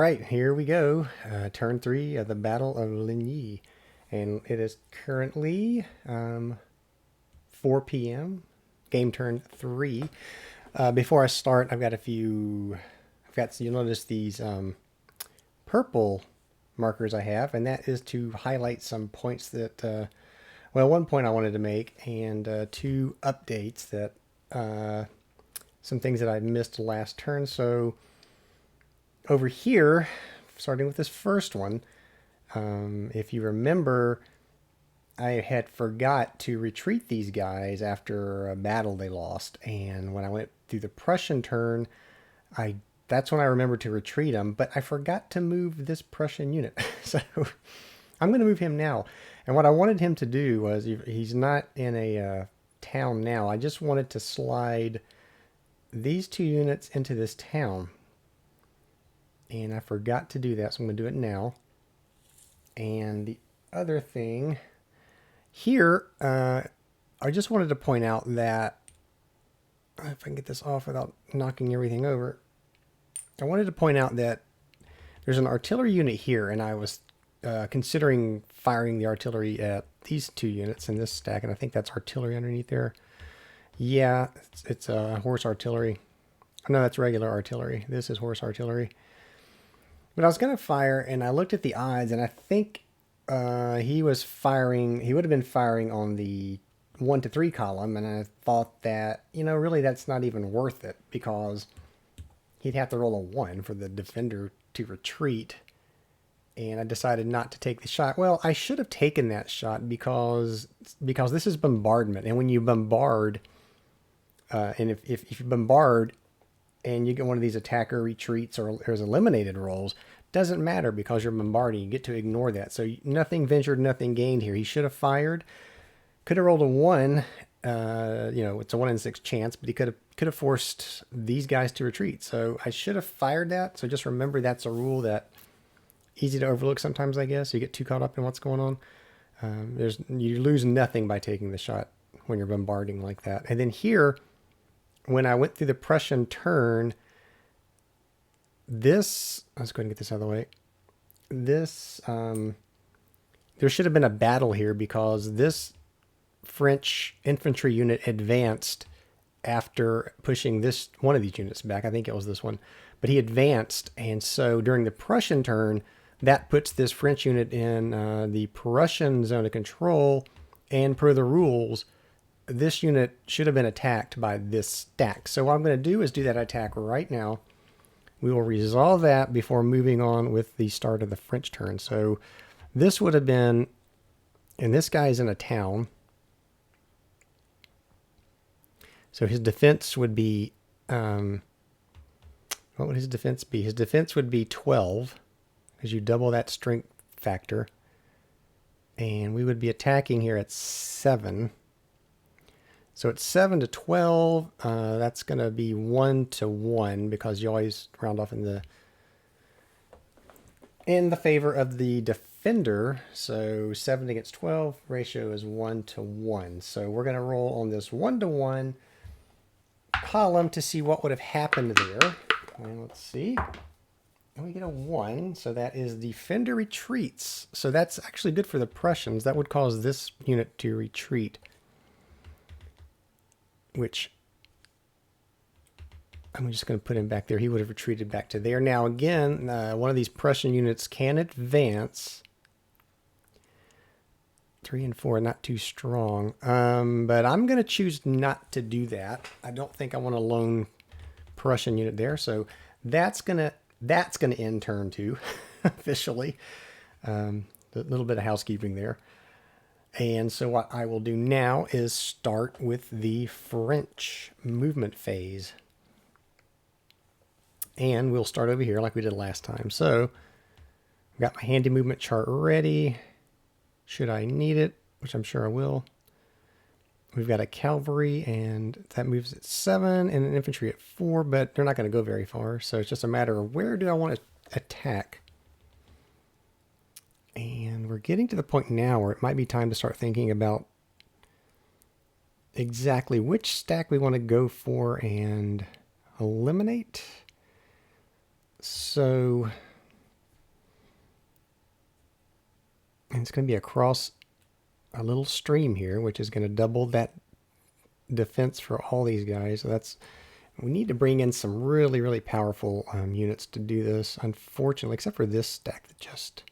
right, here we go. Turn 3 of the Battle of Ligny. And it is currently 4 p.m. Game turn 3. Before I start, you'll notice these purple markers I have, and that is to highlight some points that, one point I wanted to make, and two updates that, some things that I missed last turn. So over here, starting with this first one, if you remember, I had forgot to retreat these guys after a battle they lost, and when I went through the Prussian turn, that's when I remembered to retreat them, but I forgot to move this Prussian unit. So I'm going to move him now. And what I wanted him to do was, he's not in a town now, I just wanted to slide these two units into this town. And I forgot to do that, so I'm going to do it now. And the other thing here, I just wanted to point out that, if I can get this off without knocking everything over, I wanted to point out that there's an artillery unit here, and I was considering firing the artillery at these two units in this stack, and I think that's artillery underneath there. Yeah, it's horse artillery. No, that's regular artillery. This is horse artillery. But I was going to fire, and I looked at the odds, and I think he would have been firing on the 1 to 3 column, and I thought that, really that's not even worth it, because he'd have to roll a 1 for the defender to retreat, and I decided not to take the shot. Well, I should have taken that shot because this is bombardment, and when you bombard, and if you bombard and you get one of these attacker retreats or there's eliminated rolls, doesn't matter because you're bombarding. You get to ignore that. So nothing ventured, nothing gained here. He should have fired. Could have rolled a 1. It's a 1 in 6 chance, but he could have forced these guys to retreat. So I should have fired that. So just remember that's a rule that easy to overlook sometimes, I guess. You get too caught up in what's going on. You lose nothing by taking the shot when you're bombarding like that. And then here, when I went through the Prussian turn, let's go ahead and get this out of the way. There should have been a battle here because this French infantry unit advanced after pushing one of these units back. I think it was this one, but he advanced. And so during the Prussian turn, that puts this French unit in the Prussian zone of control. And per the rules, this unit should have been attacked by this stack. So what I'm going to do is do that attack right now. We will resolve that before moving on with the start of the French turn. So this would have been, and this guy's in a town. So his defense would be, what would his defense be? His defense would be 12, because you double that strength factor. And we would be attacking here at 7. So it's 7 to 12. That's going to be 1 to 1 because you always round off in the favor of the defender. So 7 against 12 ratio is 1 to 1. So we're going to roll on this 1 to 1 column to see what would have happened there. And let's see. And we get a 1. So that is defender retreats. So that's actually good for the Prussians. That would cause this unit to retreat, which I'm just going to put him back there. He would have retreated back to there. Now, again, one of these Prussian units can advance. 3 and 4, not too strong. But I'm going to choose not to do that. I don't think I want a lone Prussian unit there. So that's going to end turn 2, officially. A little bit of housekeeping there. And so what I will do now is start with the French movement phase. And we'll start over here like we did last time. So I've got my handy movement chart ready. Should I need it, which I'm sure I will. We've got a cavalry, and that moves at 7, and an infantry at 4, but they're not going to go very far. So it's just a matter of where do I want to attack. And we're getting to the point now where it might be time to start thinking about exactly which stack we want to go for and eliminate. So And it's going to be across a little stream here, which is going to double that defense for all these guys. So we need to bring in some really, really powerful units to do this. Unfortunately, except for this stack that just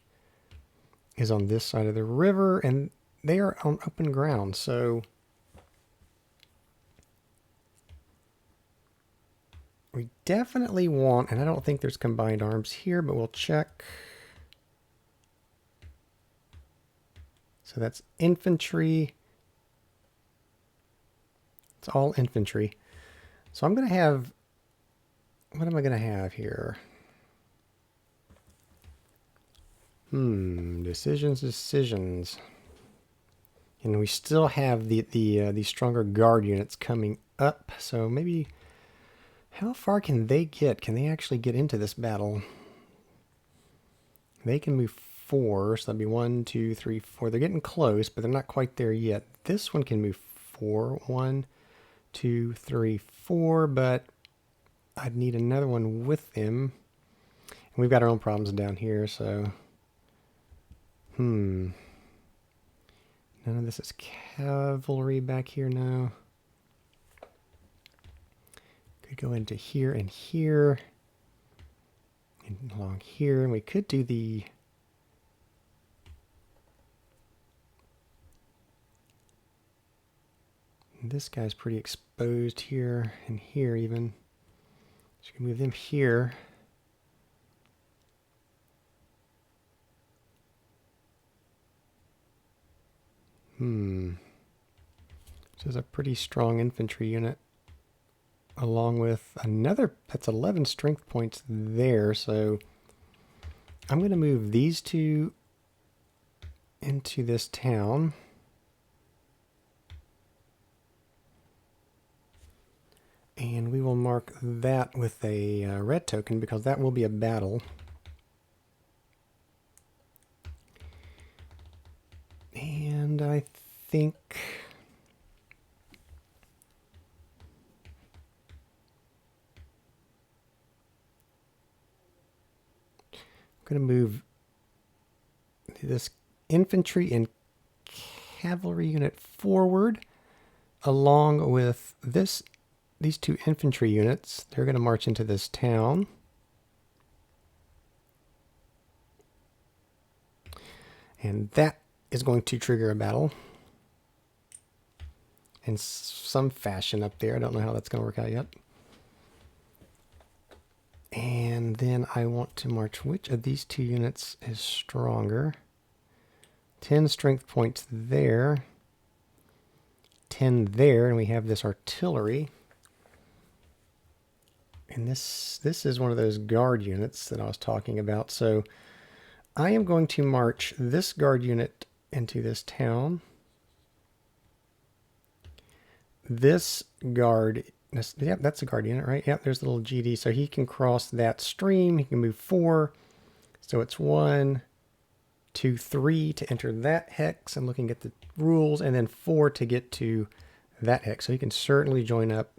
is on this side of the river, and they are on open ground. So we definitely want, and I don't think there's combined arms here, but we'll check. So that's infantry. It's all infantry. So I'm going to have, what am I going to have here? Decisions. And we still have the stronger guard units coming up. So maybe, how far can they get? Can they actually get into this battle? They can move 4, so that'd be 1, 2, 3, 4. They're getting close, but they're not quite there yet. This one can move 4. 1, 2, 3, 4, but I'd need another one with them. And we've got our own problems down here, so none of this is cavalry back here now. Could go into here and here, and along here, and we could do the this guy's pretty exposed here and here even. So you can move them here. This is a pretty strong infantry unit, along with another, that's 11 strength points there. So I'm going to move these two into this town. And we will mark that with a red token, because that will be a battle. And I think I'm going to move this infantry and cavalry unit forward, along with these two infantry units. They're going to march into this town. And that is going to trigger a battle in some fashion up there. I don't know how that's going to work out yet. And then I want to march, which of these two units is stronger? 10 strength points there, 10 there, and we have this artillery. And this is one of those guard units that I was talking about. So I am going to march this guard unit into this town. This guard, yep, that's a guard unit, right? Yep, there's a little GD. So he can cross that stream. He can move 4. So it's 1, 2, 3 to enter that hex. I'm looking at the rules. And then 4 to get to that hex. So he can certainly join up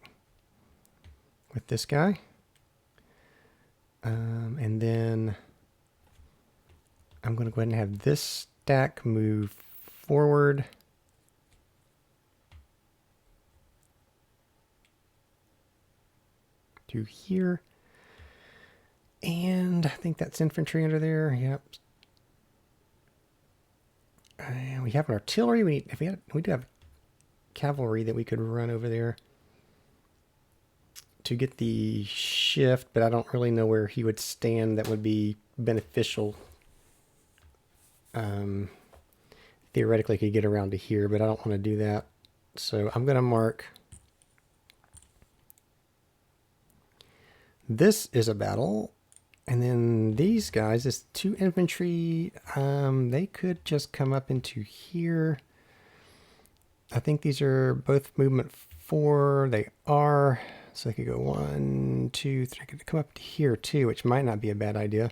with this guy. And then I'm going to go ahead and have this stack move forward. To here. And I think that's infantry under there. Yep. And we have an artillery. We do have cavalry that we could run over there to get the shift, but I don't really know where he would stand that would be beneficial. Theoretically, could get around to here, but I don't want to do that. So I'm going to mark this is a battle, and then these guys, this 2 infantry, they could just come up into here. I think these are both movement 4. They are. So they could go 1, 2, 3. Could come up to here too, which might not be a bad idea.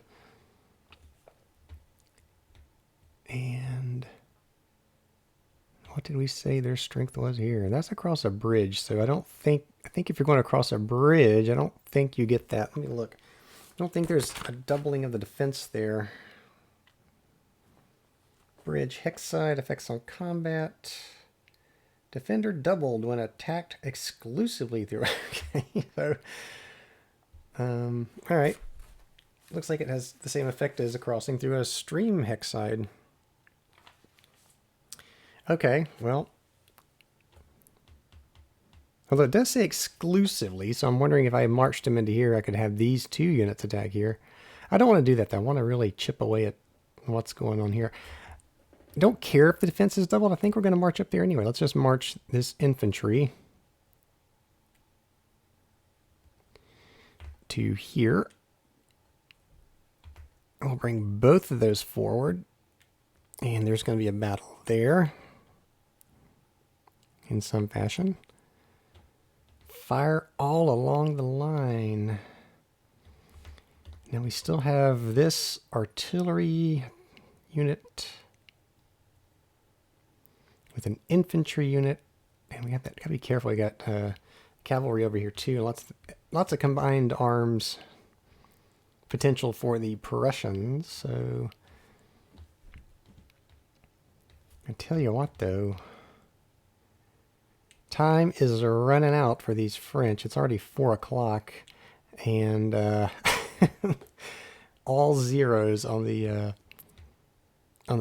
And what did we say their strength was here? That's across a bridge. So I think if you're going across a bridge, I don't think you get that. Let me look. I don't think there's a doubling of the defense there. bridge hex side, effects on combat. Defender doubled when attacked exclusively through. Okay, so, all right. Looks like it has the same effect as a crossing through a stream hex side. Okay, well. Although it does say exclusively, so I'm wondering if I marched him into here, I could have these 2 units attack here. I don't want to do that, though. I want to really chip away at what's going on here. Don't care if the defense is doubled. I think we're going to march up there anyway. Let's just march this infantry to here. We'll bring both of those forward. And there's going to be a battle there in some fashion. Fire all along the line. Now we still have this artillery unit with an infantry unit, and we have that. Gotta be careful. We got cavalry over here too. Lots of combined arms potential for the Prussians. So I tell you what, though, time is running out for these French. It's already 4 o'clock, and all zeros on the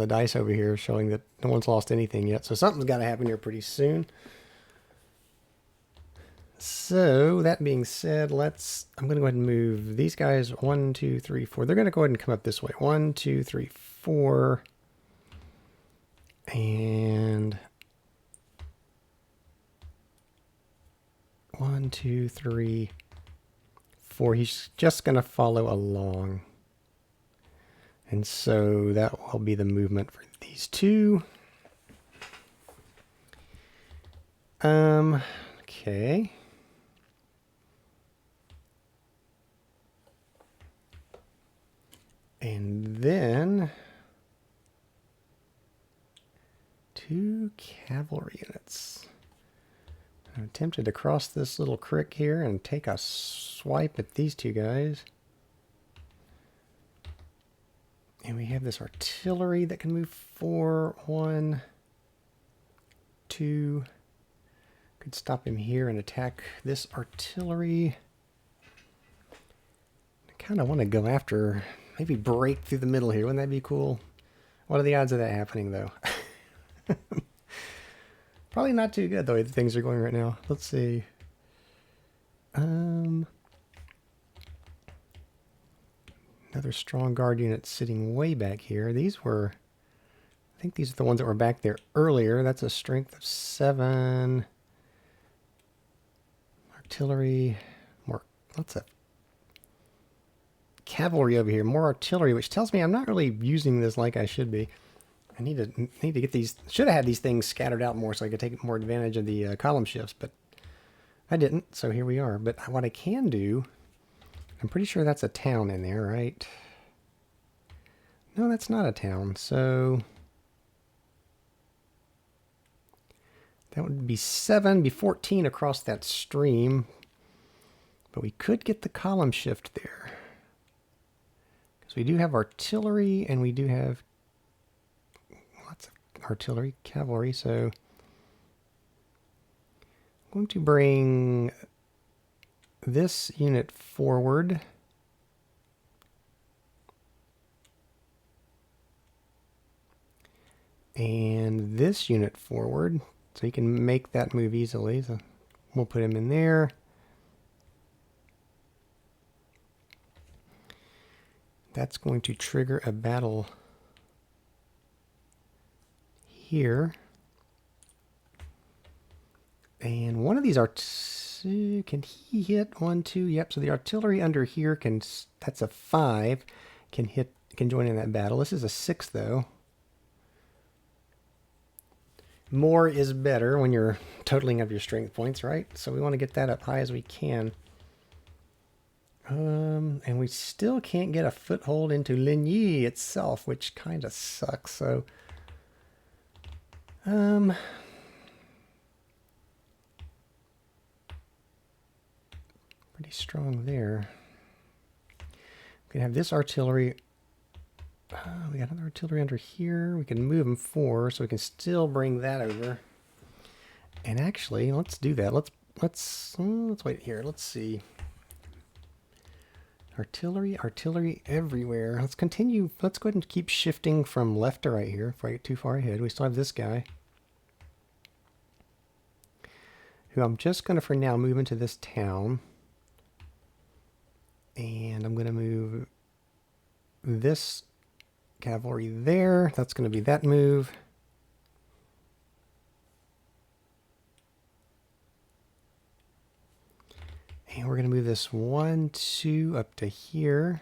dice over here, showing that no one's lost anything yet. So something's got to happen here pretty soon. So that being said, I'm going to go ahead and move these guys 1, 2, 3, 4. They're going to go ahead and come up this way. 1, 2, 3, 4. And 1, 2, 3, 4. He's just going to follow along. And so that will be the movement for these 2. Okay. And then 2 cavalry units. I'm tempted to cross this little creek here and take a swipe at these 2 guys. And we have this artillery that can move 4. 1, 2. Could stop him here and attack this artillery. I kind of want to go after, maybe break through the middle here. Wouldn't that be cool? What are the odds of that happening, though? Probably not too good, the way things are going right now. Let's see. Another strong guard unit sitting way back here. These were, I think these are the ones that were back there earlier. That's a strength of 7. Artillery, lots of cavalry over here, more artillery, which tells me I'm not really using this like I should be. I need to get these. Should have had these things scattered out more so I could take more advantage of the column shifts, but I didn't. So here we are. But what I can do, I'm pretty sure that's a town in there, right? No, that's not a town. So that would be 7, be 14 across that stream. But we could get the column shift there. Because we do have artillery and we do have lots of artillery, cavalry. So I'm going to bring this unit forward. And this unit forward. So you can make that move easily. So we'll put him in there. That's going to trigger a battle here. And one of these can he hit? 1, 2, yep. So the artillery under here that's a 5, can join in that battle. This is a 6 though. More is better when you're totaling up your strength points, right? So we want to get that up high as we can. And we still can't get a foothold into Ligny itself, which kind of sucks. So, pretty strong there. We can have this artillery We got another artillery under here. We can move them 4, so we can still bring that over. And actually, let's do that. Let's wait here. Let's see. Artillery everywhere. Let's continue. Let's go ahead and keep shifting from left to right here. If I get too far ahead, we still have this guy, who I'm just going to, for now, move into this town. And I'm going to move this cavalry there. That's going to be that move. And we're going to move this 1, 2 up to here.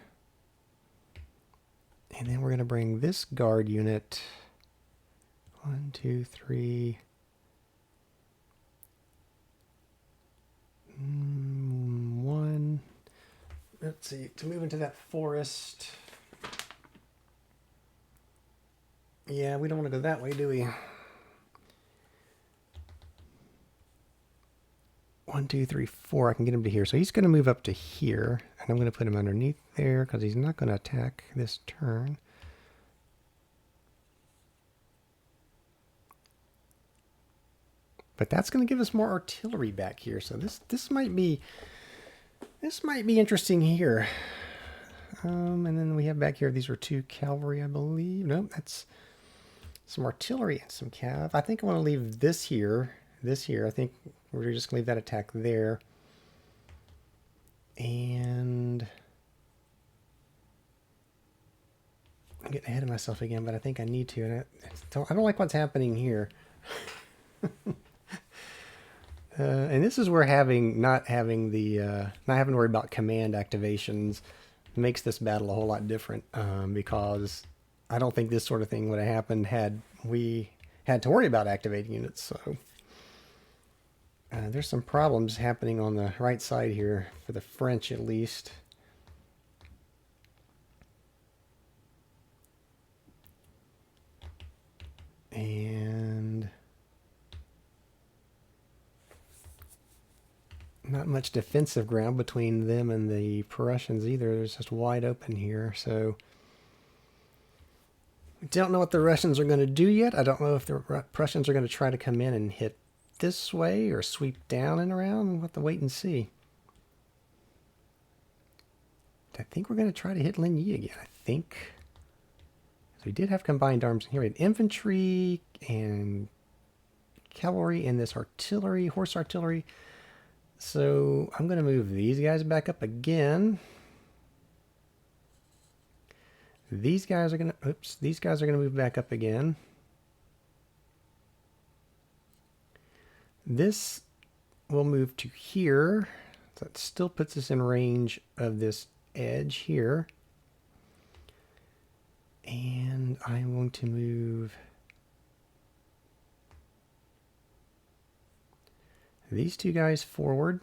And then we're going to bring this guard unit 1, 2, 3. 1. Let's see, to move into that forest. Yeah, we don't want to go that way, do we? 1, 2, 3, 4. I can get him to here. So he's going to move up to here. And I'm going to put him underneath there because he's not going to attack this turn. But that's going to give us more artillery back here. So this might be interesting here. And then we have back here, these are 2 cavalry, I believe. Nope, that's some artillery and some cav. I think I want to leave this here. I think we're just going to leave that attack there. And I'm getting ahead of myself again, but I think I need to. And I don't like what's happening here. And this is where not having to worry about command activations makes this battle a whole lot different, because I don't think this sort of thing would have happened had we had to worry about activating units. So there's some problems happening on the right side here, for the French at least. And not much defensive ground between them and the Prussians either. There's just wide open here. So we don't know what the Russians are going to do yet. I don't know if the Prussians are going to try to come in and hit this way or sweep down and around. We'll have to wait and see. I think we're going to try to hit Ligny again, I think. So we did have combined arms in here. We had infantry and cavalry and this artillery, horse artillery. So I'm going to move these guys back up again. These guys are going to move back up again. This will move to here. So that still puts us in range of this edge here. And I'm going to move these 2 guys forward.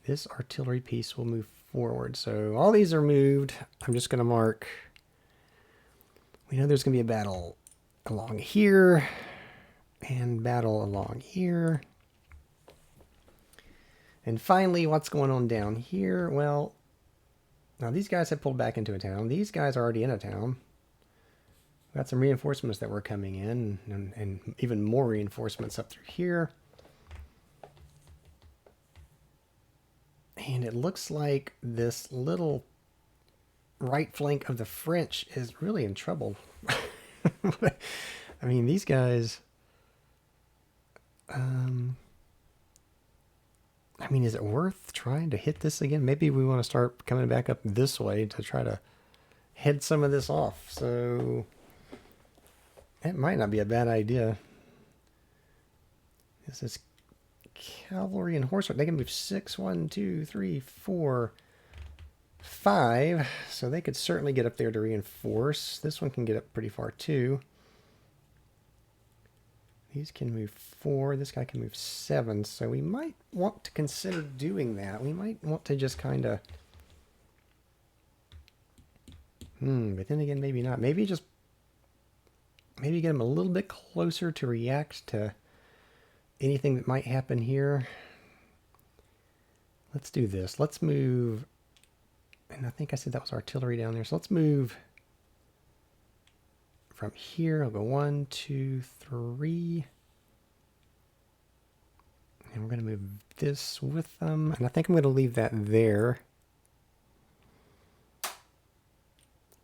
This artillery piece will move forward. So all these are moved. I'm just going to mark. We know there's going to be a battle along here and battle along here. And finally, what's going on down here? Well, now these guys have pulled back into a town. These guys are already in a town. We've got some reinforcements that were coming in, and even more reinforcements up through here. And it looks like this little right flank of the French is really in trouble. I mean, these guys... I mean, is it worth trying to hit this again? Maybe we want to start coming back up this way to try to head some of this off. So it might not be a bad idea. This is cavalry and horse. They can move 6, 1, 2, 3, 4, 5. So they could certainly get up there to reinforce. This one can get up pretty far too. These can move 4. This guy can move 7. So we might want to consider doing that. We might want to just kind of... but then again, maybe not. Maybe get them a little bit closer to react to anything that might happen here. Let's do this. Let's move And I think I said that was artillery down there. So let's move from here. I'll go 1, 2, 3. And we're going to move this with them. And I think I'm going to leave that there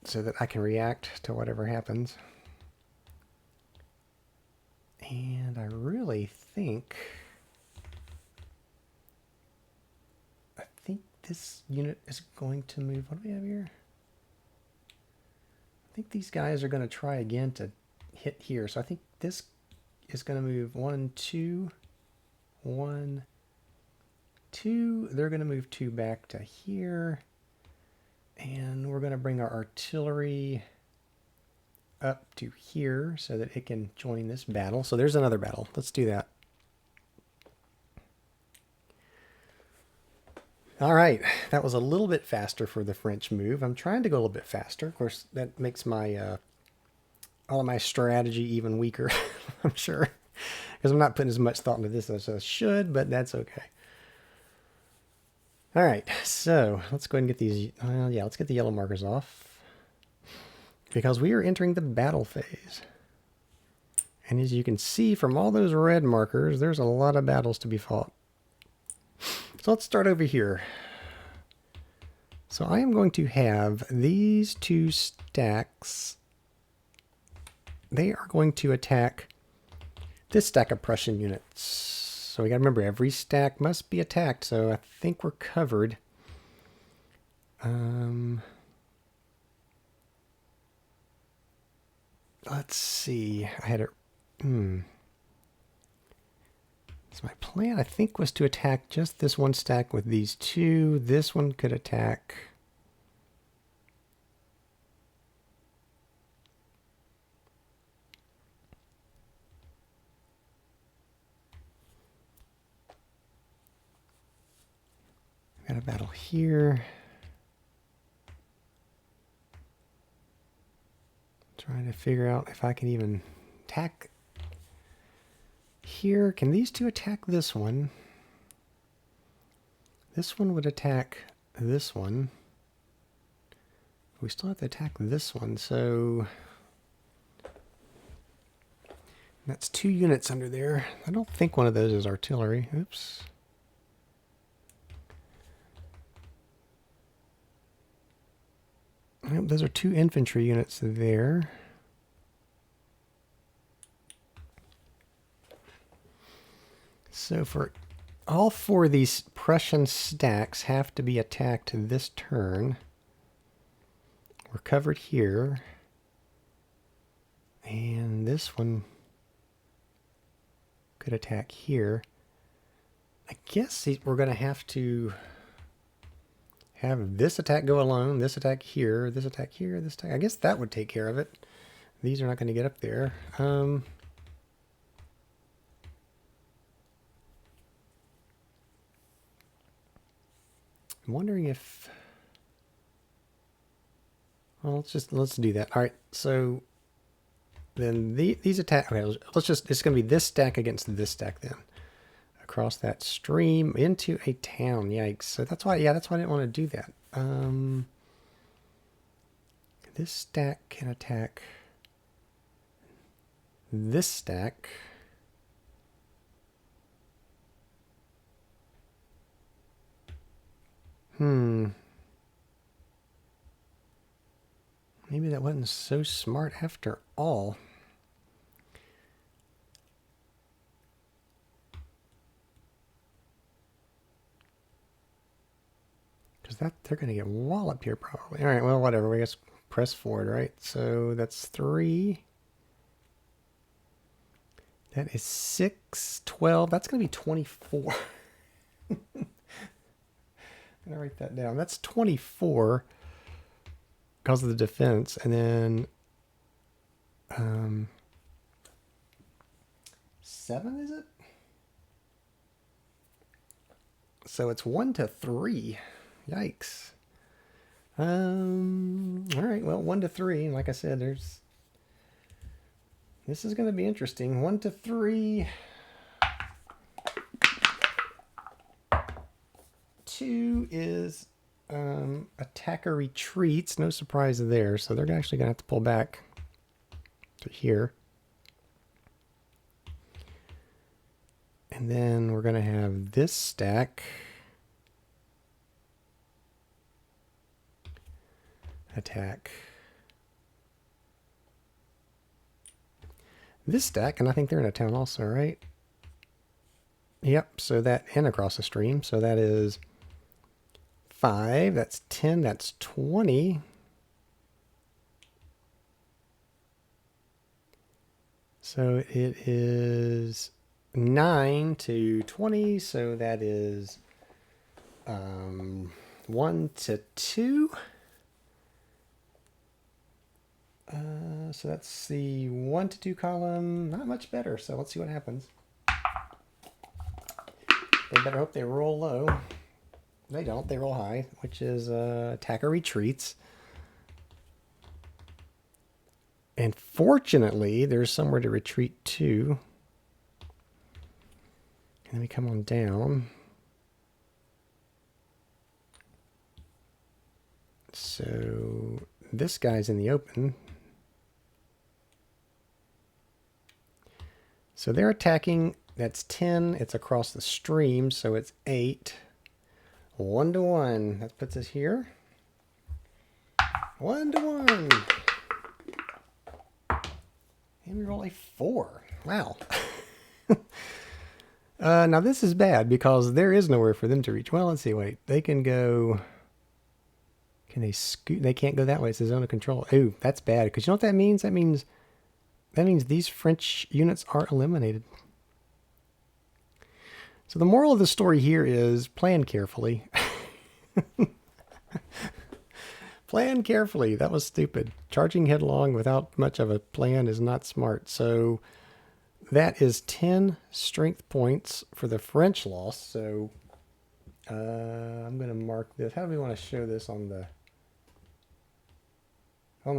so that I can react to whatever happens. And I really think this unit is going to move. What do we have here? I think these guys are going to try again to hit here. So I think this is going to move 1, 2, 1, 2. They're going to move 2 back to here. And we're going to bring our artillery up to here so that it can join this battle. So there's another battle. Let's do that. All right, that was a little bit faster for the French move. I'm trying to go a little bit faster. Of course, that makes my all of my strategy even weaker, I'm sure, because I'm not putting as much thought into this as I should, but that's okay. All right, so let's go ahead and get these. Yeah, let's get the yellow markers off because we are entering the battle phase. And as you can see from all those red markers, there's a lot of battles to be fought. So let's start over here. So I am going to have these 2 stacks. They are going to attack this stack of Prussian units. So we got to remember every stack must be attacked. So I think we're covered. Let's see. I had it. So my plan, I think, was to attack just this one stack with these 2. This one could attack. Got a battle here. Trying to figure out if I can even attack here. Can these 2 attack this one? This one would attack this one. We still have to attack this one, so that's 2 units under there. I don't think one of those is artillery. Oops. Yep, those are 2 infantry units there. So for all 4 of these Prussian stacks have to be attacked this turn. We're covered here. And this one could attack here. I guess we're going to have to have this attack go alone, this attack here, this attack here, this attack. I guess that would take care of it. These are not going to get up there. I'm wondering if, well, let's do that. All right, so then these attack. Okay, it's going to be this stack against this stack then, across that stream into a town. Yikes! So that's why, yeah, that's why I didn't want to do that. This stack can attack this stack. Maybe that wasn't so smart after all. Because they're going to get walloped here probably. All right, well, whatever. We just press forward, right? So that's 3. That is 6, 12. That's going to be 24. I'm going to write that down. That's 24 because of the defense. And then 7, is it? So it's 1 to 3. Yikes. All right, well, 1 to 3. And like I said, this is going to be interesting. 1 to 3. 2 is attacker retreats. No surprise there. So they're actually going to have to pull back to here. And then we're going to have this stack attack this stack, and I think they're in a town also, right? Yep, so that, and across the stream, so that is 5, that's 10, that's 20. So it is 9 to 20, so that is 1 to 2. So that's the 1 to 2 column, not much better, so let's see what happens. They better hope they roll low. They don't, they roll high, which is attacker retreats. And fortunately, there's somewhere to retreat to. And then we come on down. So this guy's in the open. So they're attacking. That's 10. It's across the stream, so it's 8. 1 to 1. That puts us here. 1 to 1. And we roll a 4. Wow. Now this is bad because there is nowhere for them to reach. Well, let's see. Wait, they can go. Can they scoot? They can't go that way. It's the zone of control. Ooh, that's bad. Because you know what that means? That means these French units are eliminated. So the moral of the story here is plan carefully. Plan carefully. That was stupid. Charging headlong without much of a plan is not smart. So that is 10 strength points for the French loss. So I'm going to mark this. How do we want to show this on the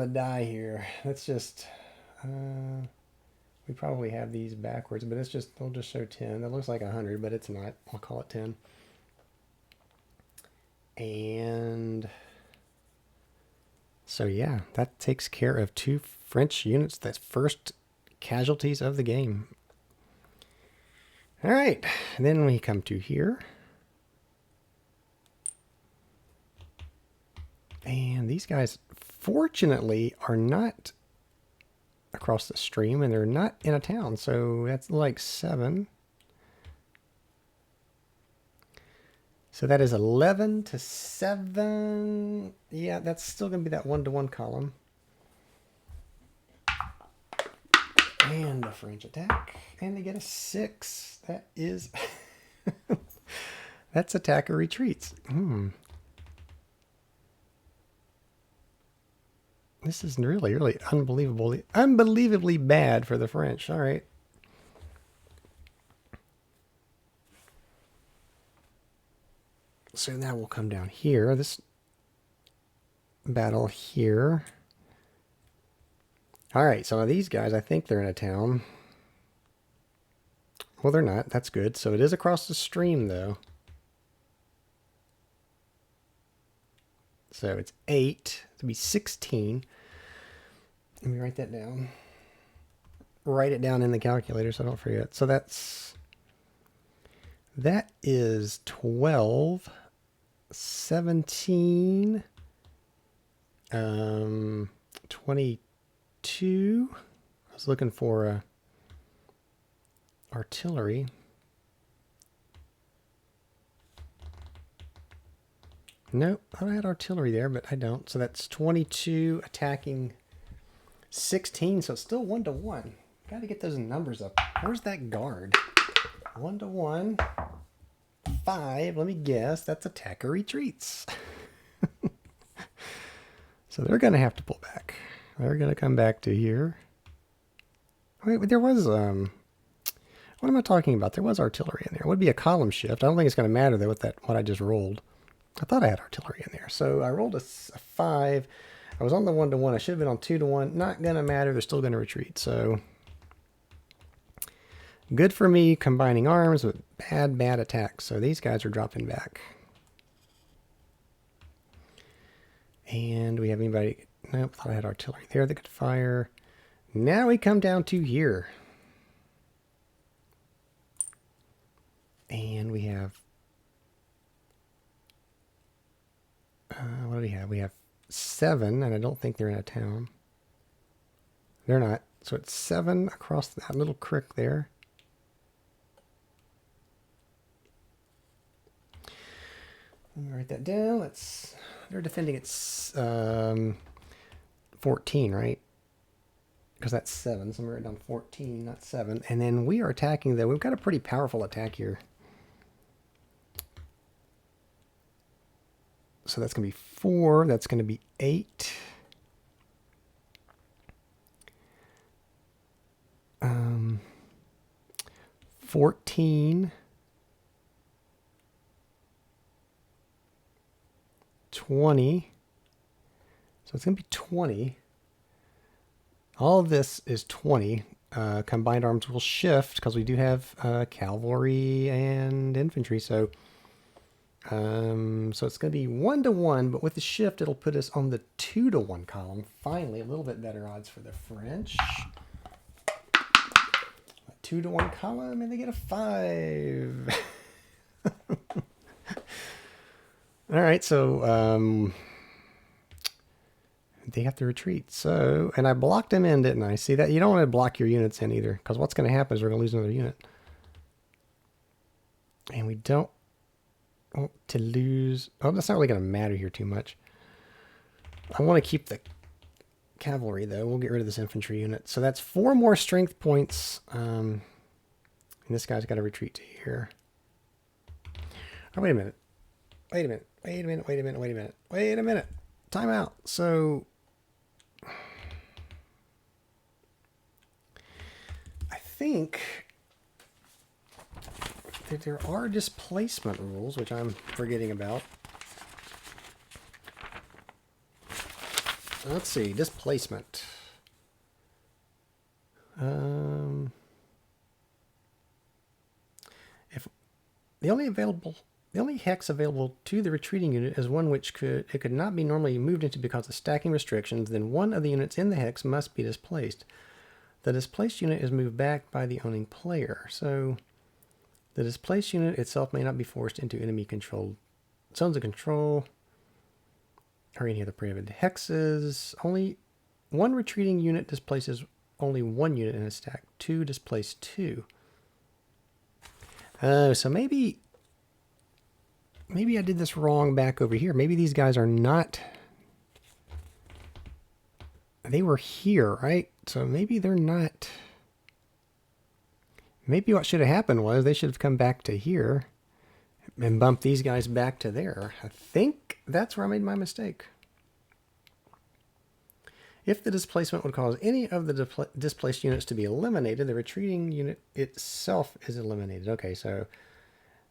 die here? Let's just... we probably have these backwards, but it's just, we'll just show 10. That looks like 100, but it's not. I'll call it 10. And so, yeah, that takes care of 2 French units. That's first casualties of the game. All right, and then we come to here. And these guys, fortunately, are not across the stream, and they're not in a town, so that's like 7. So that is 11 to 7. Yeah, that's still going to be that 1 to 1 column. And the French attack, and they get a 6. That is... that's attacker retreats. This is really, really unbelievably bad for the French. All right. So now we'll come down here. This battle here. All right. So these guys, I think they're in a town. Well, they're not. That's good. So it is across the stream, though. So it's 8. It'll be 16. Let me write that down. Write it down in the calculator so I don't forget. So that is 12, 17, 22. I was looking for artillery. Nope, I had artillery there, but I don't. So that's 22 attacking 16, so it's still 1 to 1. Got to get those numbers up. Where's that guard? 1 to 1. 5, let me guess. That's attacker retreats. So they're going to have to pull back. They're going to come back to here. Wait, but there was... what am I talking about? There was artillery in there. It would be a column shift. I don't think it's going to matter, though, with what I just rolled. I thought I had artillery in there. So I rolled a 5. I was on the 1 to 1. I should have been on 2 to 1. Not going to matter. They're still going to retreat. So good for me combining arms with bad attacks. So these guys are dropping back. And we have anybody? Nope, thought I had artillery there that could fire. Now we come down to here. And we have... what do we have? We have 7, and I don't think they're in a town. They're not. So it's 7 across that little creek there. Let me write that down. They're defending at 14, right? Because that's 7. So I'm writing down 14, not 7. And then we are attacking, though. We've got a pretty powerful attack here. So that's going to be 4. That's going to be 8. 14. 20. So it's going to be 20. All of this is 20. Combined arms will shift because we do have cavalry and infantry. So it's going to be 1-to-1, but with the shift, it'll put us on the 2-to-1 column. Finally, a little bit better odds for the French. A 2-to-1 column, and they get a 5. All right, so they have to retreat. So, and I blocked them in, didn't I? See that? You don't want to block your units in either, because what's going to happen is we're going to lose another unit. And we don't want to lose... Oh, that's not really going to matter here too much. I want to keep the cavalry, though. We'll get rid of this infantry unit. So that's 4 more strength points. And this guy's got to retreat to here. Oh, wait a minute. Wait a minute. Wait a minute. Wait a minute. Wait a minute. Wait a minute. Time out. So I think that there are displacement rules, which I'm forgetting about. Let's see. Displacement. If the only hex available to the retreating unit is one which could not be normally moved into because of stacking restrictions, then one of the units in the hex must be displaced. The displaced unit is moved back by the owning player. So the displaced unit itself may not be forced into enemy-controlled zones of control or any other prohibited hexes. Only one retreating unit displaces only one unit in a stack. 2 displace 2. So maybe I did this wrong back over here. Maybe these guys are not... They were here, right? So maybe they're not... Maybe what should have happened was they should have come back to here and bumped these guys back to there. I think that's where I made my mistake. If the displacement would cause any of the displaced units to be eliminated, the retreating unit itself is eliminated. Okay, so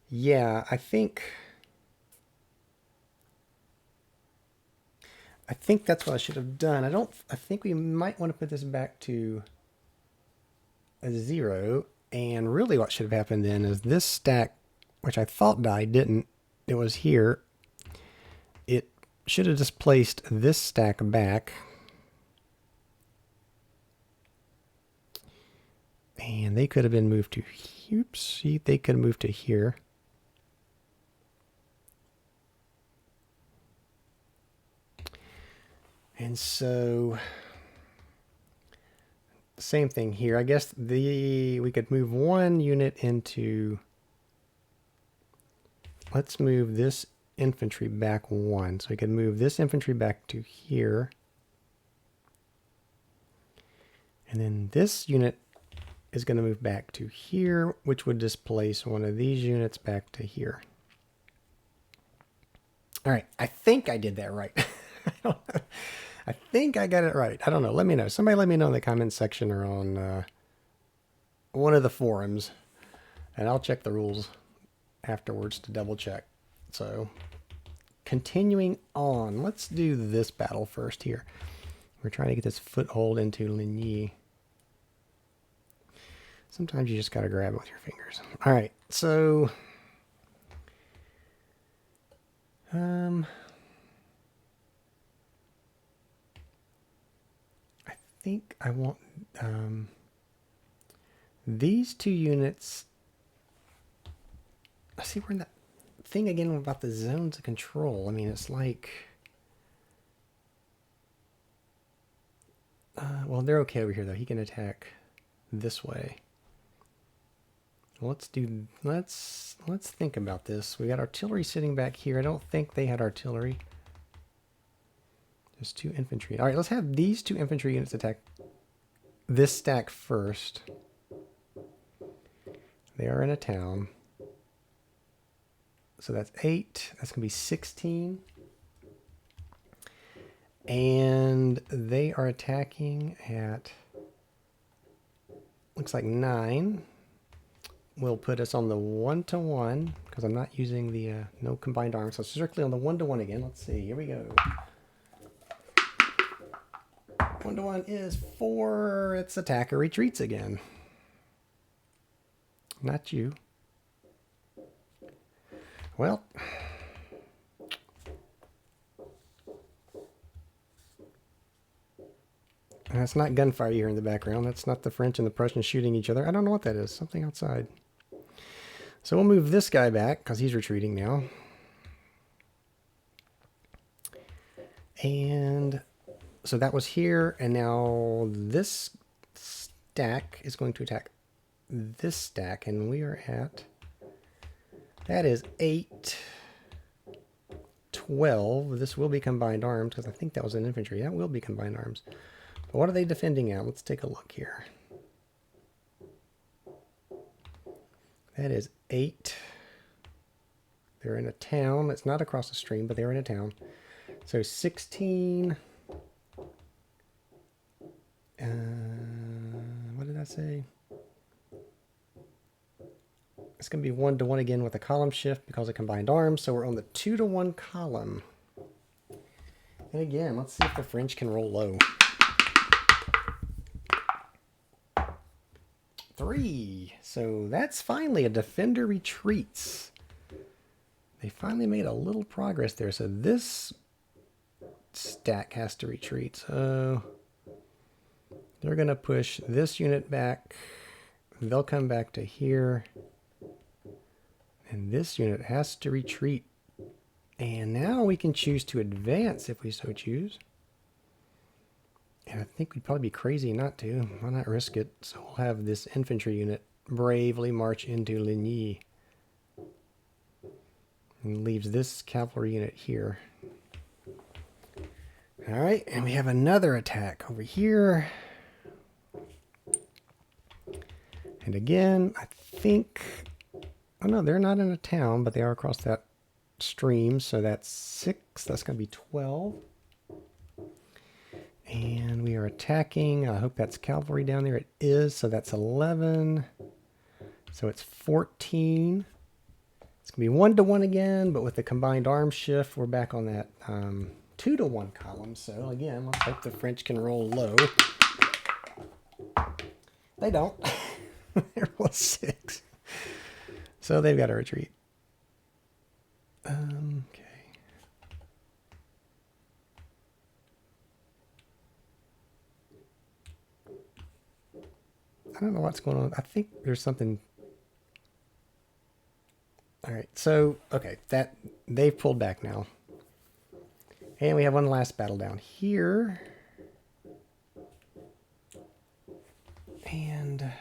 yeah, I think that's what I should have done. I think we might want to put this back to a 0. And really what should have happened then is this stack, which I thought died, didn't. It was here. It should have displaced this stack back. And they could have been moved to, oops, they could have moved to here. And so, same thing here. I guess we could move one unit into, let's move this infantry back 1. So we could move this infantry back to here. And then this unit is going to move back to here, which would displace one of these units back to here. All right, I think I did that right. I think I got it right. I don't know. Let me know. Somebody let me know in the comments section or on one of the forums, and I'll check the rules afterwards to double check. So, continuing on, let's do this battle first here. We're trying to get this foothold into Ligny. Sometimes you just got to grab it with your fingers. All right, so think I want these 2 units. I see, we're in that thing again about the zones of control. I mean, it's like, well, they're okay over here though. He can attack this way. Let's think about this. We got artillery sitting back here. I don't think they had artillery. Just 2 infantry. All right, let's have these 2 infantry units attack this stack first. They are in a town. So that's 8. That's going to be 16. And they are attacking at, looks like 9. Will put us on the 1-to-1 because I'm not using the no combined arms. So strictly on the 1-to-1 again. Let's see. Here we go. 1-to-1 is 4. Its attacker retreats again. Not you. Well, that's not gunfire here in the background. That's not the French and the Prussians shooting each other. I don't know what that is. Something outside. So we'll move this guy back because he's retreating now. And so that was here. And now this stack is going to attack this stack. And we are at, that is 8, 12. This will be combined arms because I think that was an infantry. That will be combined arms. But what are they defending at? Let's take a look here. That is 8. They're in a town. It's not across the stream, but they're in a town. So 16. What did I say? It's going to be 1-to-1 again with a column shift because of combined arms. So we're on the 2-to-1 column. And again, let's see if the French can roll low. 3. So that's finally a defender retreats. They finally made a little progress there. So this stack has to retreat. So they're going to push this unit back. They'll come back to here. And this unit has to retreat. And now we can choose to advance if we so choose. And I think we'd probably be crazy not to. Why not risk it? So we'll have this infantry unit bravely march into Ligny. And leaves this cavalry unit here. Alright, and we have another attack over here. And again, I think... Oh no, they're not in a town, but they are across that stream. So that's 6. That's going to be 12. And we are attacking. I hope that's cavalry down there. It is. So that's 11. So it's 14. It's going to be 1-to-1 again, but with the combined arms shift, we're back on that 2-to-1 column. So again, let's hope the French can roll low. They don't. They roll 6. So they've got to retreat. Okay. I don't know what's going on. I think there's something. All right. So, okay. That they've pulled back now. And we have one last battle down here. And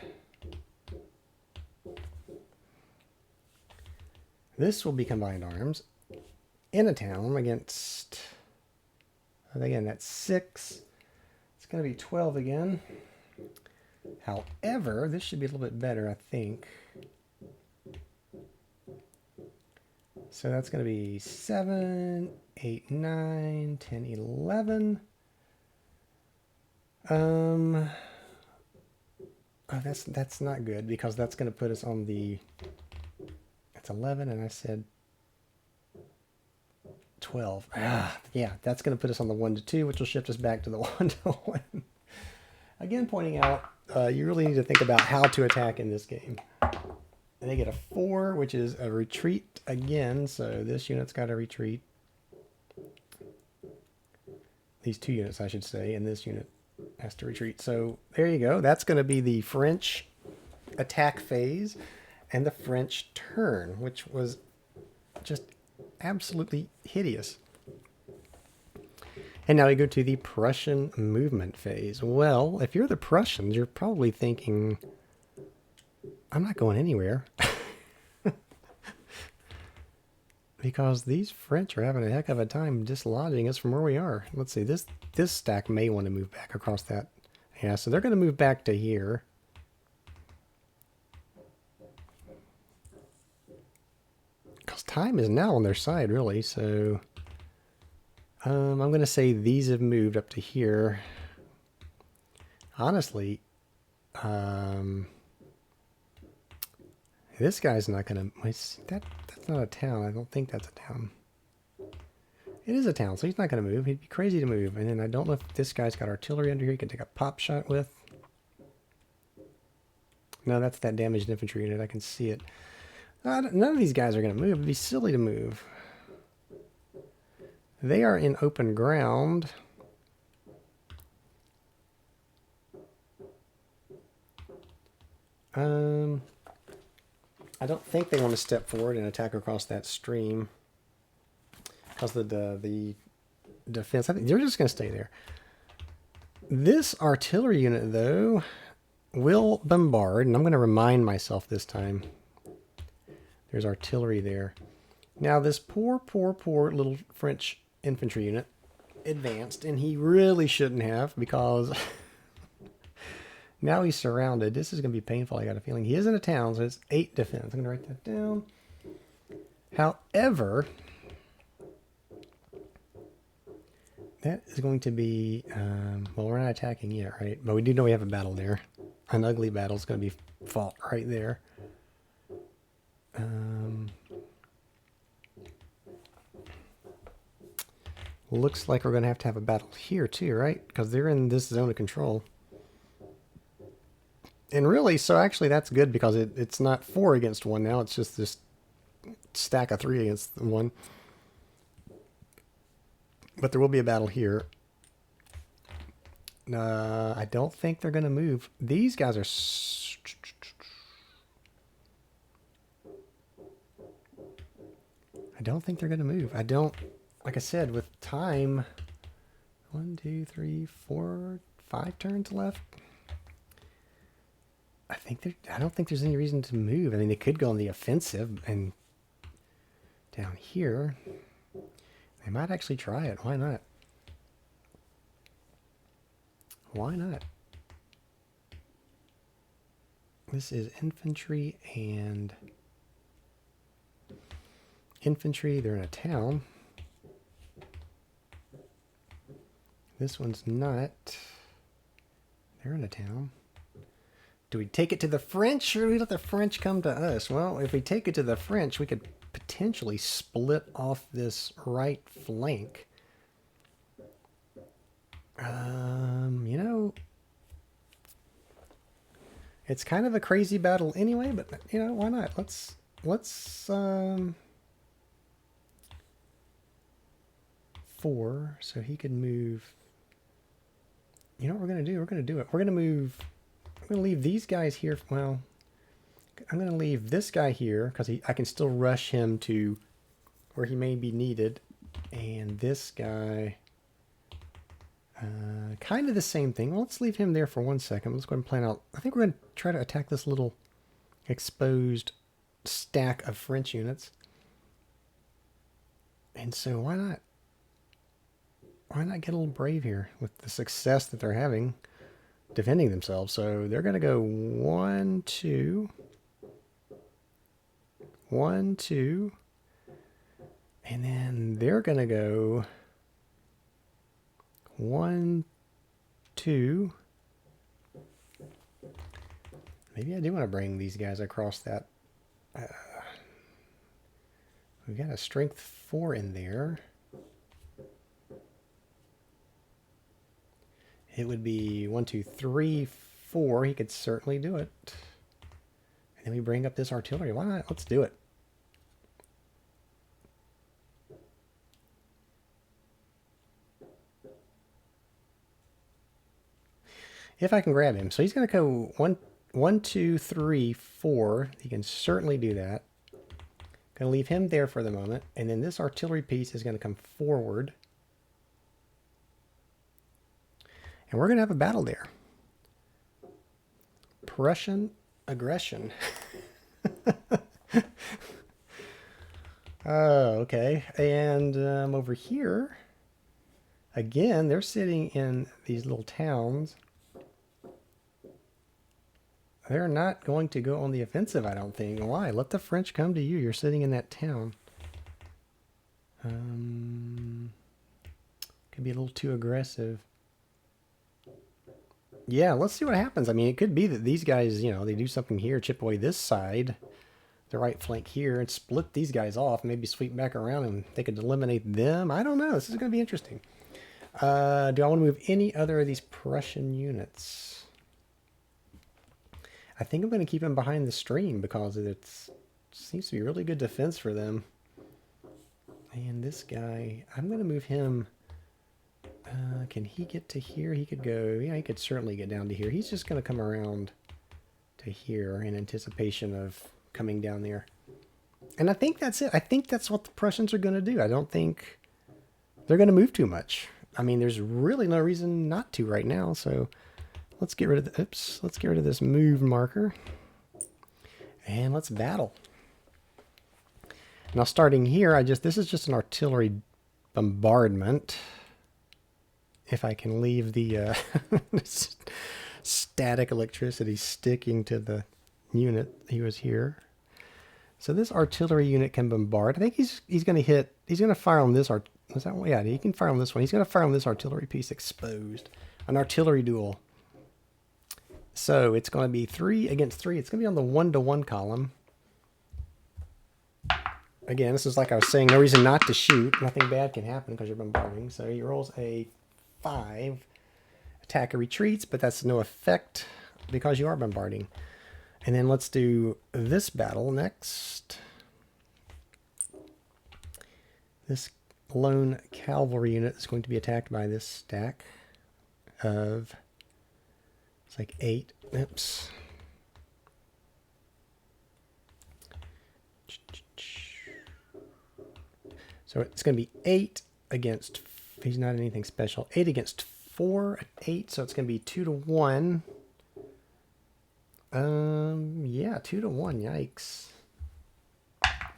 this will be combined arms in a town against, again, that's 6. It's going to be 12 again. However, this should be a little bit better, I think. So that's going to be 7, 8, 9, 10, 11. Oh, that's not good because that's going to put us on the... It's 11, and I said 12. Yeah, that's going to put us on the 1-to-2, which will shift us back to the 1-to-1. Again, pointing out, you really need to think about how to attack in this game. And they get a 4, which is a retreat again, so this unit's got to retreat. These 2 units, I should say, and this unit Has to retreat. So there you go. That's going to be the French attack phase and the French turn, which was just absolutely hideous. And now we go to the Prussian movement phase. Well, if you're the Prussians, you're probably thinking, I'm not going anywhere. Because these French are having a heck of a time dislodging us from where we are. Let's see, this stack may want to move back across that. Yeah, so they're going to move back to here. Because time is now on their side, really, so... I'm going to say these have moved up to here. Honestly, this guy's not going to... That's not a town. I don't think that's a town. It is a town, so he's not going to move. He'd be crazy to move. And then I don't know if this guy's got artillery under here he can take a pop shot with. No, that's that damaged infantry unit. I can see it. None of these guys are going to move. It'd be silly to move. They are in open ground. I don't think they want to step forward and attack across that stream. Because the defense, I think they're just going to stay there. This artillery unit, though, will bombard. And I'm going to remind myself this time. There's artillery there. Now, this poor little French infantry unit advanced, and he really shouldn't have, because now he's surrounded. This is going to be painful, I got a feeling. He is in a town, so it's 8 defense. I'm going to write that down. However, that is going to be, well, we're not attacking yet, right? But we do know we have a battle there. An ugly battle is going to be fought right there. Looks like we're going to have a battle here too, right? Because they're in this zone of control. And really, so actually that's good, because it's not 4 against 1 now. It's just this stack of 3 against 1. But there will be a battle here. I don't think they're going to move. These guys are... I don't think they're going to move. I don't... Like I said, with time... 1, 2, 3, 4, 5 turns left. I don't think there's any reason to move. I mean, they could go on the offensive, and down here... They might actually try it. Why not? Why not? This is infantry and infantry. They're in a town. This one's not. They're in a town. Do we take it to the French, or do we let the French come to us? Well, if we take it to the French, we could potentially split off this right flank. You know, it's kind of a crazy battle anyway, but you know, why not? Let's four, so he could move. You know what we're gonna do? We're gonna do it. We're gonna move. I'm gonna leave these guys here. Well, I'm gonna leave this guy here because I can still rush him to where he may be needed, and this guy. Kind of the same thing. Well, let's leave him there for 1 second. Let's go ahead and plan out. I think we're going to try to attack this little exposed stack of French units. And so why not? Why not get a little brave here with the success that they're having defending themselves? So they're going to go 1, 2, 1, 2, and then they're going to go 1, 2. Maybe I do want to bring these guys across that. We've got a strength 4 in there. It would be 1, 2, 3, 4. He could certainly do it. And then we bring up this artillery. Why not? Let's do it. If I can grab him. So he's going to go 1, 2, 3, 4. He can certainly do that. Going to leave him there for the moment. And then this artillery piece is going to come forward. And we're going to have a battle there. Prussian aggression. Oh, okay. And over here, again, they're sitting in these little towns. They're not going to go on the offensive, I don't think. Why? Let the French come to you. You're sitting in that town. Could be a little too aggressive. Yeah, let's see what happens. I mean, it could be that these guys, you know, they do something here, chip away this side, the right flank here, and split these guys off, maybe sweep back around and they could eliminate them. I don't know. This is going to be interesting. Do I want to move any other of these Prussian units? I think I'm going to keep them behind the stream because it seems to be really good defense for them. And this guy, I'm going to move him. Can he get to here? He could go, yeah, he could certainly get down to here. He's just going to come around to here in anticipation of coming down there. And I think that's it. I think that's what the Prussians are going to do. I don't think they're going to move too much. I mean, there's really no reason not to right now. So let's get rid of the, let's get rid of this move marker. And let's battle. Now starting here, this is just an artillery bombardment. If I can leave the static electricity sticking to the unit he was here. So this artillery unit can bombard. I think he's going to hit, he's going to fire on this is that one? Yeah, he can fire on this one. He's going to fire on this artillery piece exposed. An artillery duel. So it's going to be 3 against 3. It's going to be on the 1-to-1 column. Again, this is like I was saying, no reason not to shoot. Nothing bad can happen because you're bombarding. So he rolls a 5. Attacker retreats, but that's no effect because you are bombarding. And then let's do this battle next. This lone cavalry unit is going to be attacked by this stack of, it's like 8. Oops. So it's going to be 8 against, he's not anything special, 8 against 4 at 8, so it's going to be 2-to-1. Yeah, 2-to-1, yikes.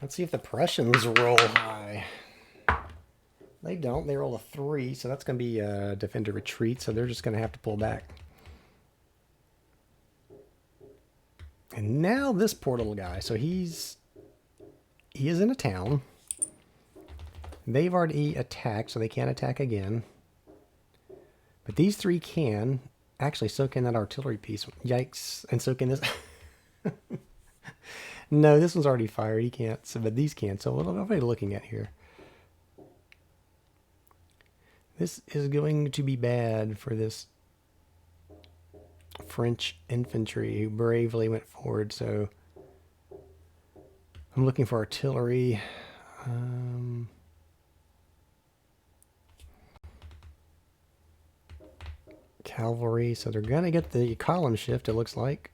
Let's see if the Prussians roll high. They don't, they roll a 3, so that's going to be a defender retreat, so they're just going to have to pull back. And now this poor little guy, so he is in a town. They've already attacked, so they can't attack again. But these 3 can. Actually, so can that artillery piece. Yikes. And so can this. No, this one's already fired. He can't. So, but these can. So what are we looking at here? This is going to be bad for this French infantry who bravely went forward. So I'm looking for artillery. Cavalry, so they're going to get the column shift, it looks like.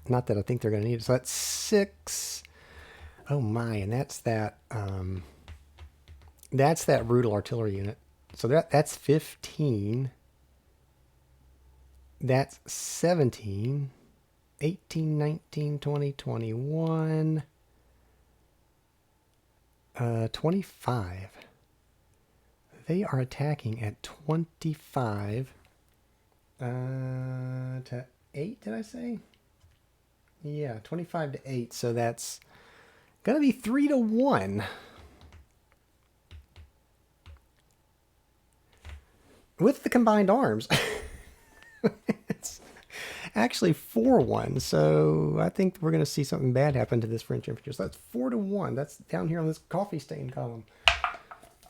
Not that I think they're going to need it. So that's 6. Oh my, and that's that brutal artillery unit. So that's 15. That's 17. 18, 19, 20, 21. 25. They are attacking at 25 to 8, did I say? Yeah, 25 to 8. So that's going to be 3-to-1. With the combined arms. It's actually 4-1. So I think we're going to see something bad happen to this French infantry. So that's 4-to-1. That's down here on this coffee stain column.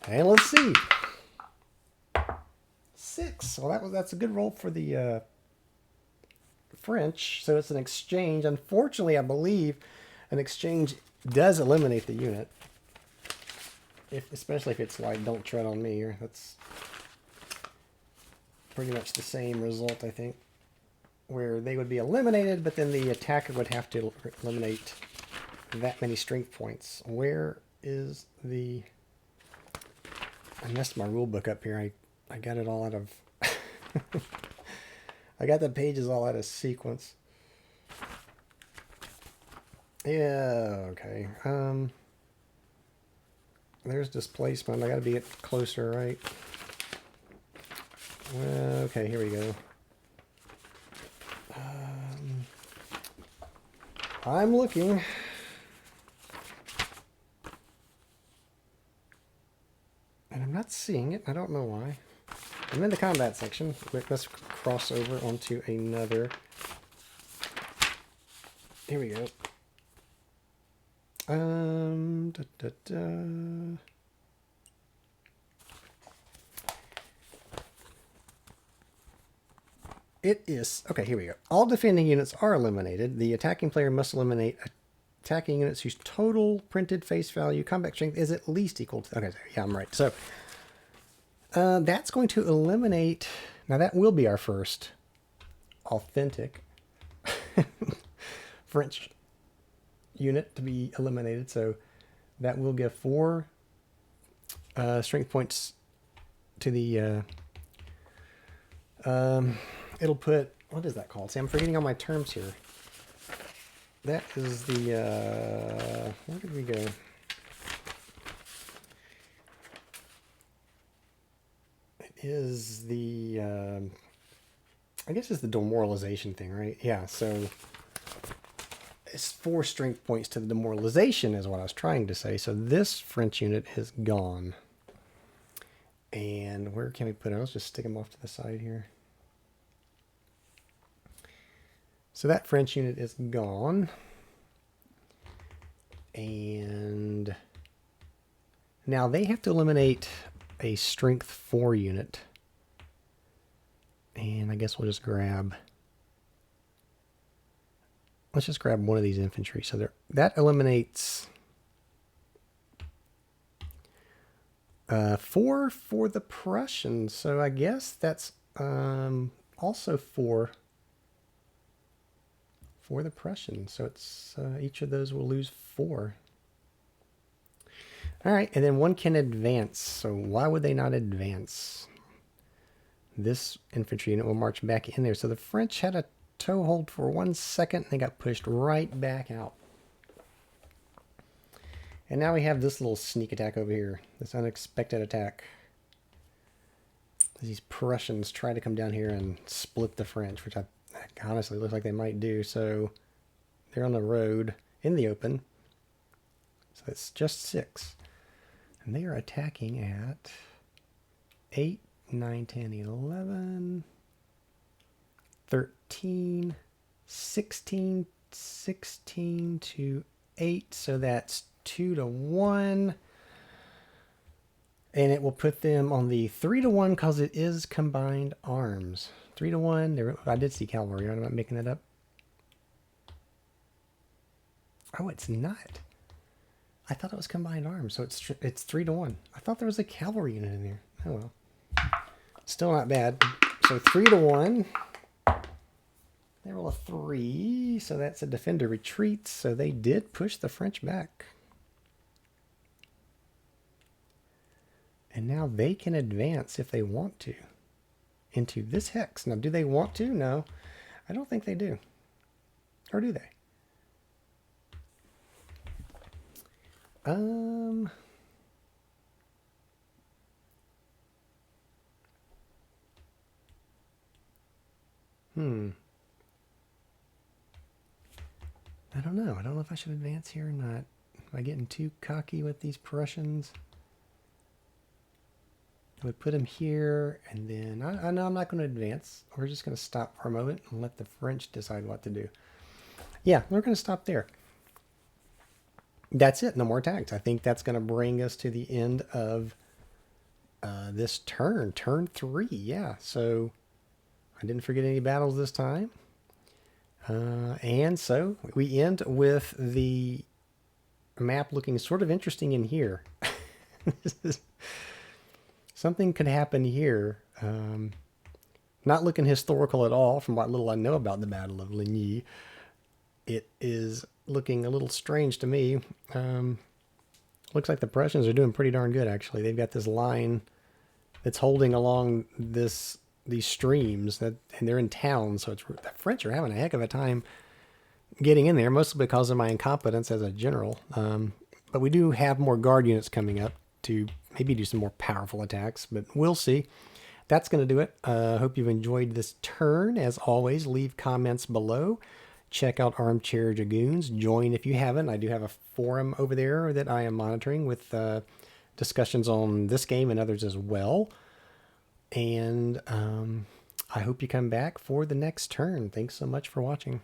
And let's see. 6. Well, that's a good roll for the French. So it's an exchange. Unfortunately, I believe an exchange does eliminate the unit. Especially if it's like, don't tread on me. Or pretty much the same result, I think, where they would be eliminated, but then the attacker would have to eliminate that many strength points. Where is the... I messed my rule book up here. I got it all out of... I got the pages all out of sequence. Yeah, okay. There's displacement. I gotta be closer, right? Okay, here we go. I'm looking. And I'm not seeing it. I don't know why. I'm in the combat section. Let's cross over onto another. Here we go. It is, okay, here we go. All defending units are eliminated. The attacking player must eliminate attacking units whose total printed face value combat strength is at least equal to, okay, yeah, I'm right. So that's going to eliminate, now that will be our first authentic French unit to be eliminated. So that will give 4 strength points to the, it'll put, what is that called? See, I'm forgetting all my terms here. That is the, where did we go? It is the, I guess it's the demoralization thing, right? Yeah, so it's 4 strength points to the demoralization is what I was trying to say. So this French unit is gone. And where can we put it? Let's just stick them off to the side here. So that French unit is gone. And now they have to eliminate a strength 4 unit. And I guess we'll just grab... Let's just grab one of these infantry. So that eliminates 4 for the Prussians. So I guess that's also 4 for the Prussians. So it's each of those will lose 4. All right, and then one can advance. So why would they not advance? This infantry unit will march back in there. So the French had a toehold for 1 second. They got pushed right back out. And now we have this little sneak attack over here. This unexpected attack. These Prussians try to come down here and split the French, which honestly looks like they might do. So they're on the road in the open. So it's just 6. And they are attacking at 8, 9, 10, 11, 13, 16, 16 to 8. So that's 2 to 1. And it will put them on the 3 to 1 because it is combined arms. 3 to 1. I did see cavalry. I'm not making that up. Oh, it's not. I thought it was combined arms, so it's 3 to 1. I thought there was a cavalry unit in there. Oh well. Still not bad. So 3 to 1. They roll a 3, so that's a defender retreat. So they did push the French back. And now they can advance if they want to into this hex. Now, do they want to? No, I don't think they do. Or do they? I don't know. I don't know if I should advance here or not. Am I getting too cocky with these Prussians? I would put them here, and then I know I'm not going to advance. We're just going to stop for a moment and let the French decide what to do. Yeah, we're going to stop there. That's it. No more attacks. I think that's going to bring us to the end of this turn. Turn 3. Yeah, so I didn't forget any battles this time. And so we end with the map looking sort of interesting in here. Something could happen here. not looking historical at all from what little I know about the Battle of Ligny. It is looking a little strange to me. Looks like the Prussians are doing pretty darn good, actually. They've got this line that's holding along these streams, and they're in town, so the French are having a heck of a time getting in there, mostly because of my incompetence as a general. But we do have more guard units coming up to maybe do some more powerful attacks, but we'll see. That's going to do it. Hope you've enjoyed this turn. As always, leave comments below. Check out Armchair Dragoons. Join if you haven't. I do have a forum over there that I am monitoring with discussions on this game and others as well. And I hope you come back for the next turn. Thanks so much for watching.